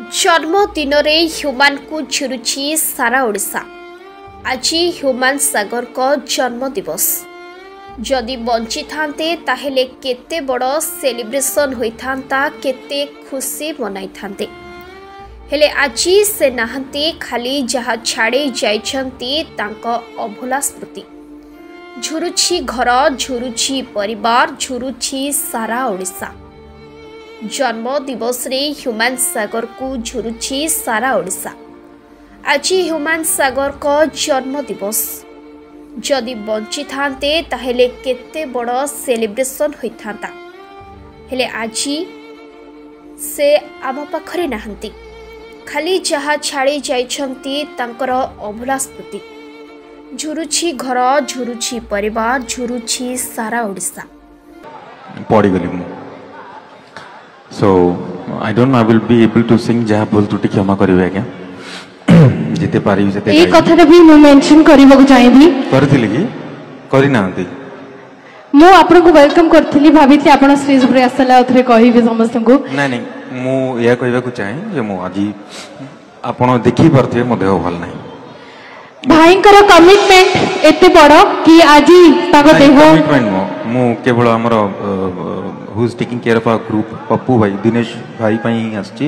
जन्मदिन ह्यूमान को झुरुची सारा ओडिशा। आज ह्यूमान सागर को जन्म दिवस। जदि बंची थांते ताहेले केते बड़ सेलिब्रेशन होइथांता, केते खुशी मनाई थांते। हेले आज से नाहंती, खाली जहा छाड़ी जाइछंती तांको अभुला स्मृति। झुरुची घर, झुरुची परिवार, झुरुची सारा ओडिशा। जन्म दिवस रे ह्यूमान सागर को झुरुची सारा ओडिशा। आज ह्यूमान सागर को जन्म दिवस। जदि बंची थांते ताहेले केते बड़ सेलिब्रेशन होइथांता। हेले आज से आम पाखरे नाहंती, खाली जहा छाड़ी जाइछंती तांकर अभुला स्मृति। झुरुची घर, झुरुची परिवार, झुरुची सारा ओडिशा। पढ़ी गली मु so I don't know I will be able to sing जहा बोल त्रुटि क्षमा करिवे आज्ञा जिते पारी जते ए कथा भी मु मेंशन करबो चाहिबी करथिली कि करि नांती मु आपन को वेलकम करथिली भाबिथि आपन स्टेज पर आसला उथरे कहिबे समस्त को नहीं मु या कहबा को चाहे जे मु आज आपन देखि परथे मो देह भल नाही भाईंकर कमिटमेंट एते बड़ कि आज ताको देह कमिटमेंट मु केवल हमर who is taking care of our group Pappu भाई दिनेश भाई पई आछि